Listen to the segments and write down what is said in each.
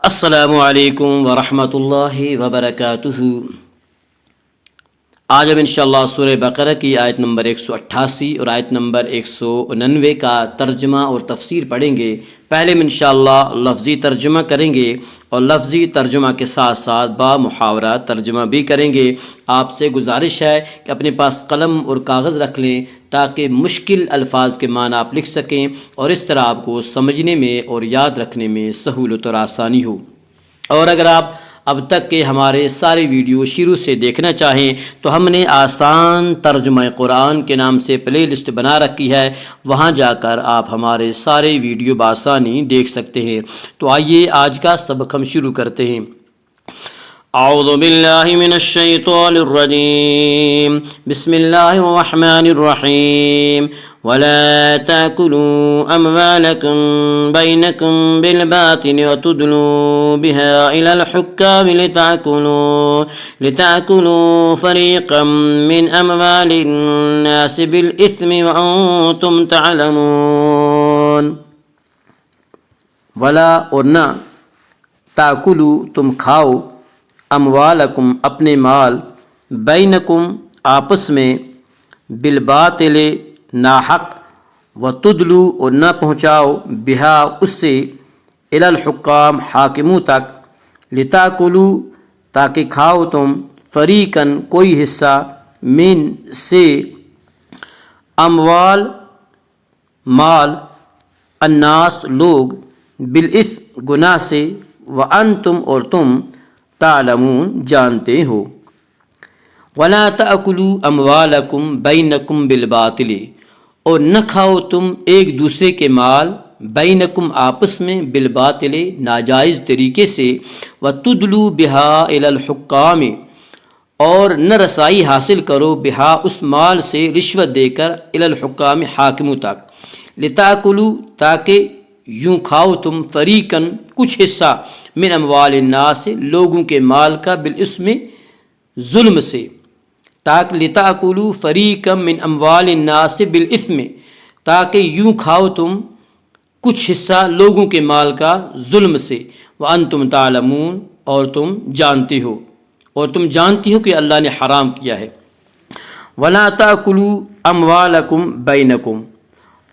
السلام علیکم ورحمۃ اللہ وبرکاتہ۔ آج ہم انشاءاللہ سورہ بقرہ کی آیت نمبر 188 اور آیت نمبر 199 کا ترجمہ اور تفسیر پڑھیں گے۔ پہلے ہم انشاءاللہ لفظی ترجمہ کریں گے اور لفظی ترجمہ کے ساتھ ساتھ با محاورہ ترجمہ بھی کریں گے۔ آپ سے گزارش ہے کہ اپنے پاس قلم اور کاغذ رکھ لیں تاکہ مشکل الفاظ کے معنی آپ لکھ سکیں اور اس طرح آپ کو سمجھنے میں اور یاد رکھنے میں سہولت اور آسانی ہو۔ اور اگر آپ اب تک کے ہمارے سارے ویڈیو شروع سے دیکھنا چاہیں تو ہم نے آسان ترجمہ قرآن کے نام سے پلے لسٹ بنا رکھی ہے، وہاں جا کر آپ ہمارے سارے ویڈیو بآسانی دیکھ سکتے ہیں۔ تو آئیے آج کا سبق ہم شروع کرتے ہیں۔ اعوذ باللہ من الشیطان الرجیم، بسم اللہ الرحمن الرحیم۔ ولا تأكلوا أموالكم بينكم بالباطل وتدلوا بها إلى الحكام لتأكلوا فريقا من أموال الناس بالإثم وأنتم تعلمون۔ ولا اور نہ تاکلو تم کھاؤ، اموالکم اپنے مال، بینکم آپس میں، بالباطل ناحق، وتدلو اور نہ پہنچاؤ، بہا اس سے، الی الحکام حاکموں تک، لتاکلو تاکہ کھاؤ تم، فریقاً کوئی حصہ، من سے، اموال مال، الناس لوگ، بالاثم گناہ سے، وانتم اور تم، تعلمون جانتے ہو۔ ولا تأکلوا اموالکم بینکم بالباطل اور نہ کھاؤ تم ایک دوسرے کے مال، بینکم آپس میں، بالباطل ناجائز طریقے سے، وتدلوا بہا الی الحکام اور نہ رسائی حاصل کرو، بہا اس مال سے، رشوت دے کر، الی الحکام حاکموں تک، لتاکلوا تاکہ یوں کھاؤ تم، فریقاً کچھ حصہ، من اموال الناس لوگوں کے مال کا، بالاسم ظلم سے، تاکہ لتاکلوا فریقا من اموال الناس بالاثم تاکہ یوں کھاؤ تم کچھ حصہ لوگوں کے مال کا ظلم سے، وانتم تعلمون اور تم جانتے ہو کہ اللہ نے حرام کیا ہے۔ ولا تاکلوا اموالکم بینکم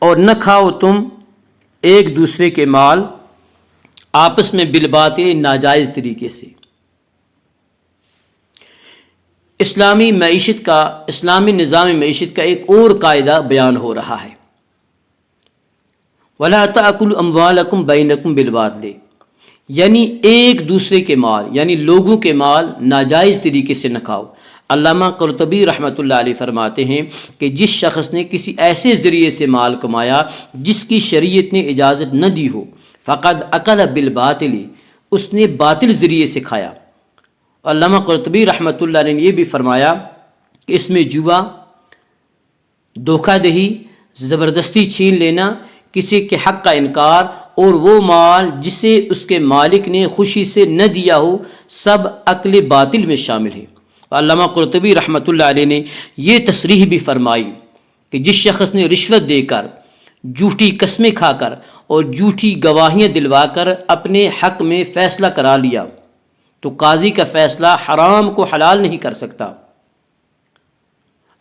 اور نہ کھاؤ تم ایک دوسرے کے مال آپس میں، بالباطل ناجائز طریقے سے۔ اسلامی نظام معیشت کا ایک اور قاعدہ بیان ہو رہا ہے۔ ولا تأکلوا اموالکم بینکم بالباطل، یعنی ایک دوسرے کے مال، یعنی لوگوں کے مال ناجائز طریقے سے نہ کھاؤ۔ علامہ قرطبی رحمۃ اللہ علیہ فرماتے ہیں کہ جس شخص نے کسی ایسے ذریعے سے مال کمایا جس کی شریعت نے اجازت نہ دی ہو، فقد اکل بالباطل، اس نے باطل ذریعے سے کھایا۔ علامہ قرطبی رحمۃ اللہ علیہ نے یہ بھی فرمایا کہ اس میں جوا، دھوکہ دہی، زبردستی چھین لینا، کسی کے حق کا انکار اور وہ مال جسے اس کے مالک نے خوشی سے نہ دیا ہو، سب اکل باطل میں شامل ہے۔ علامہ قرطبی رحمۃ اللہ علیہ نے یہ تصریح بھی فرمائی کہ جس شخص نے رشوت دے کر، جھوٹی قسمیں کھا کر اور جھوٹی گواہیاں دلوا کر اپنے حق میں فیصلہ کرا لیا تو قاضی کا فیصلہ حرام کو حلال نہیں کر سکتا۔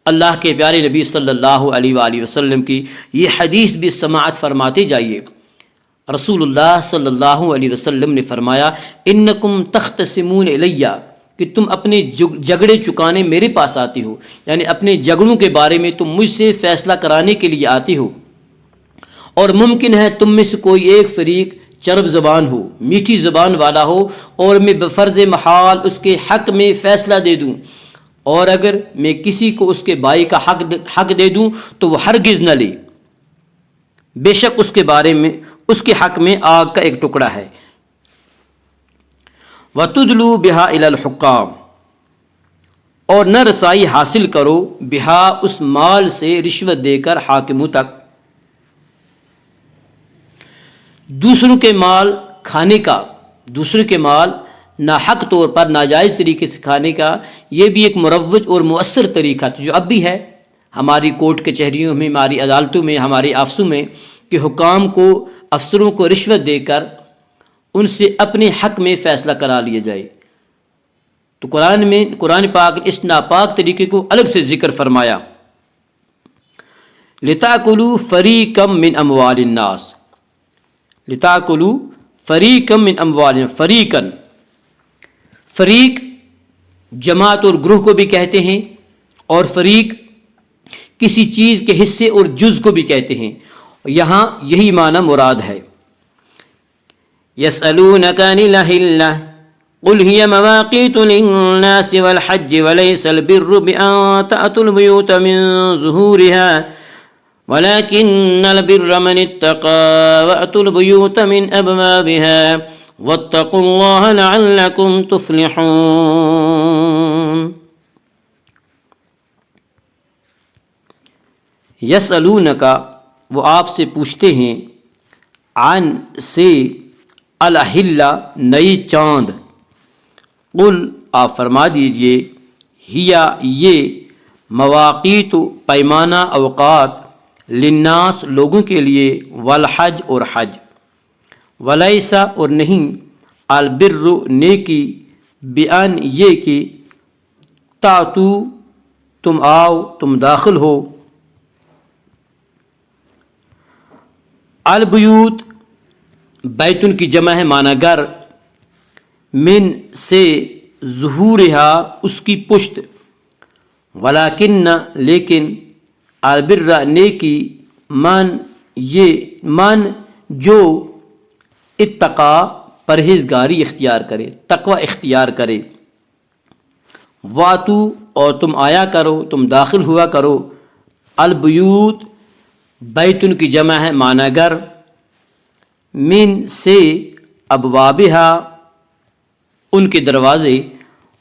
اللہ کے پیارے نبی صلی اللہ علیہ وآلہ وسلم کی یہ حدیث بھی سماعت فرماتے جائیے۔ رسول اللہ صلی اللہ علیہ وسلم نے فرمایا، انکم تختصمون الیہ، کہ تم اپنے جھگڑے چکانے میرے پاس آتے ہو، یعنی اپنے جھگڑوں کے بارے میں تم مجھ سے فیصلہ کرانے کے لیے آتے ہو، اور ممکن ہے تم میں سے کوئی ایک فریق چرب زبان ہو، میٹھی زبان والا ہو، اور میں بفرض محال اس کے حق میں فیصلہ دے دوں، اور اگر میں کسی کو اس کے بھائی کا حق دے دوں تو وہ ہرگز نہ لے، بے شک اس کے بارے میں، اس کے حق میں آگ کا ایک ٹکڑا ہے۔ وَتُدْلُوا بِهَا إِلَى الْحُكَّامِ اور نہ رسائی حاصل کرو، بہا اس مال سے، رشوت دے کر، حاکموں تک۔ دوسروں کے مال کھانے کا، دوسروں کے مال ناحق طور پر ناجائز طریقے سے کھانے کا، یہ بھی ایک مروج اور مؤثر طریقہ تھا جو اب بھی ہے ہماری کورٹ کچہریوں میں، ہماری عدالتوں میں، ہمارے آفسوں میں، کہ حکام کو، افسروں کو رشوت دے کر ان سے اپنے حق میں فیصلہ کرا لیا جائے۔ تو قرآن پاک نے اس ناپاک طریقے کو الگ سے ذکر فرمایا، لِتَأْكُلُوا فَرِيقًا مِّنْ أَمْوَالِ النَّاسِ، لِتَأْكُلُوا فَرِيقًا مِّنْ أَمْوَالِ، فریق جماعت اور گروہ کو بھی کہتے ہیں، اور فریق کسی چیز کے حصے اور جز کو بھی کہتے ہیں، یہاں یہی معنی مراد ہے۔ يَسْأَلُونَكَ عَنِ الْأَهِلَّةِ قُلْ هِيَ مَوَاقِيتُ لِلنَّاسِ وَالْحَجِّ وَلَيْسَ الْبِرُّ بِأَن تَأْتُوا الْبُيُوتَ مِن ظُهُورِهَا وَلَكِنَّ الْبِرَّ مَنِ اتَّقَىٰ وَأْتُوا الْبُيُوتَ مِنْ أَبْوَابِهَا وَاتَّقُوا اللَّهَ لَعَلَّكُمْ تُفْلِحُونَ۔ یسألونکا، وہ آپ سے پوچھتے ہیں، عن سے، الاحلہ نئی چاند، قل آپ فرما دیجئے، ہیا یہ، مواقیت پیمانہ اوقات، للناس لوگوں کے لیے، والحج اور حج، ولیسا اور نہیں، البر نیکی، بیان یہ کہ، تاتو تم آؤ، تم داخل ہو، البیوت بیتن کی جمع ہے معنی گھر، من سے، ظہورہا اس کی پشت، ولیکن لیکن، البر نیکی، من جو اتقا پرہیزگاری اختیار کرے، تقوی اختیار کرے، واتو اور تم آیا کرو، تم داخل ہوا کرو، البیوت بیتن کی جمع ہے معنی گھر، من سے، ابوابہا ان کے دروازے،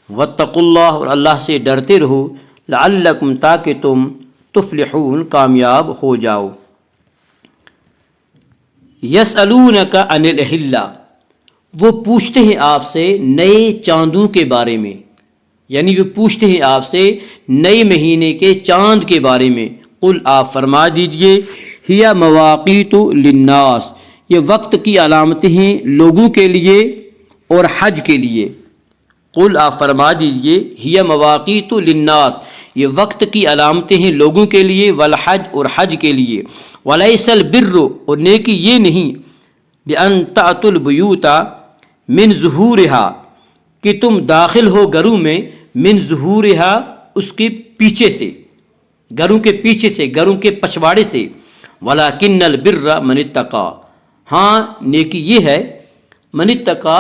واتقوا اللہ اور اللہ سے ڈرتے رہو، لعلکم تاکہ تم، تفلحون کامیاب ہو جاؤ۔ یسألونک عن الاحلہ، وہ پوچھتے ہیں آپ سے نئے چاندوں کے بارے میں، یعنی وہ پوچھتے ہیں آپ سے نئے مہینے کے چاند کے بارے میں، قل آپ فرما دیجئے، ہی مواقیت للناس، یہ وقت کی علامتیں ہیں لوگوں کے لیے اور حج کے لیے، قل آپ فرما دیجئے، ہی مواقیت للناس، یہ وقت کی علامتیں ہیں لوگوں کے لیے، والحج اور حج کے لیے، ولیس البر اور نیکی یہ نہیں، بأن تأتوا البیوت من ظہورہا کہ تم داخل ہو گھروں میں، من ظہورہا اس کے پیچھے سے، گھروں کے پیچھے سے، گھروں کے پچھواڑے سے، ولیکن البر من اتقا، ہاں نیکی یہ ہے، من اتقا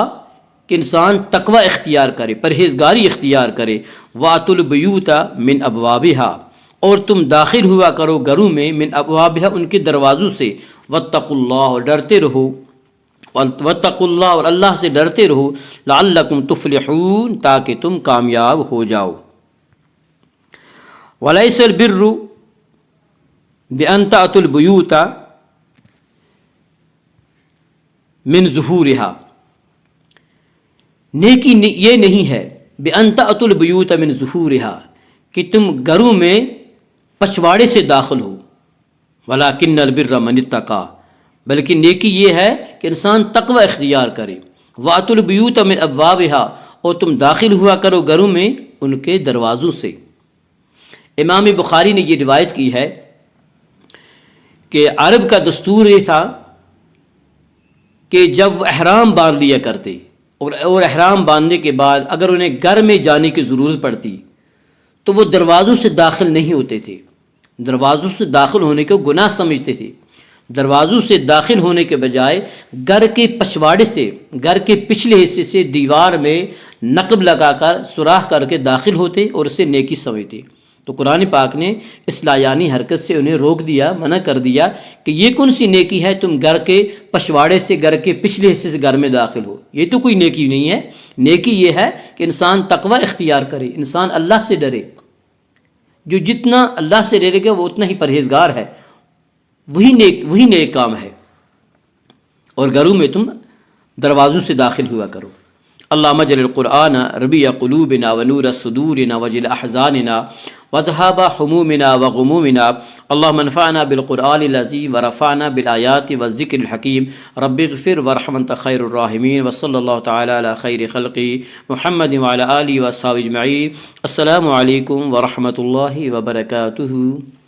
کہ انسان تقوی اختیار کرے، پرہیزگاری اختیار کرے، واتوا البیوت من ابوابہا اور تم داخل ہوا کرو گھروں میں، من ابوابہا ان کے دروازوں سے، واتقوا اللہ اور ڈرتے رہو، واتقوا اللہ اور اللہ سے ڈرتے رہو، لعلکم تفلحون تاکہ تم کامیاب ہو جاؤ۔ ولیس البر بأن تأتوا البیوت من ظہورہا، نیکی یہ نہیں ہے، بأن تأتوا البیوت من ظہورہا کہ تم گھروں میں پچھواڑے سے داخل ہو، ولیکن البر من اتقا بلکہ نیکی یہ ہے کہ انسان تقوی اختیار کرے، واتوا البیوت من ابوابہا اور تم داخل ہوا کرو گھروں میں ان کے دروازوں سے۔ امام بخاری نے یہ روایت کی ہے کہ عرب کا دستور یہ تھا کہ جب وہ احرام باندھ لیا کرتے اور احرام باندھنے کے بعد اگر انہیں گھر میں جانے کی ضرورت پڑتی تو وہ دروازوں سے داخل نہیں ہوتے تھے، دروازوں سے داخل ہونے کو گناہ سمجھتے تھے، دروازوں سے داخل ہونے کے بجائے گھر کے پچھواڑے سے، گھر کے پچھلے حصے سے دیوار میں نقب لگا کر سوراخ کر کے داخل ہوتے اور اسے نیکی سمجھتے۔ تو قرآن پاک نے اس لایانی حرکت سے انہیں روک دیا، منع کر دیا کہ یہ کون سی نیکی ہے تم گھر کے پچھواڑے سے، گھر کے پچھلے حصے سے گھر میں داخل ہو، یہ تو کوئی نیکی نہیں ہے۔ نیکی یہ ہے کہ انسان تقوی اختیار کرے، انسان اللہ سے ڈرے، جو جتنا اللہ سے ڈرے گا وہ اتنا ہی پرہیزگار ہے، وہی نیک کام ہے، اور گھروں میں تم دروازوں سے داخل ہوا کرو۔ اللہم اجعل القرآن ربیع قلوبنا ونور صدورنا وجل احزاننا وذهاب همومنا وغمومنا. اللهم انفعنا بالقرآن العظيم ورفعنا بالآيات والذكر الحكيم. رب اغفر وارحم انت خير الراحمين. وصلى الله تعالى على خير خلقه محمد وعلى آله وصحبه اجمعين. السلام علیکم ورحمۃ اللہ وبرکاتہ.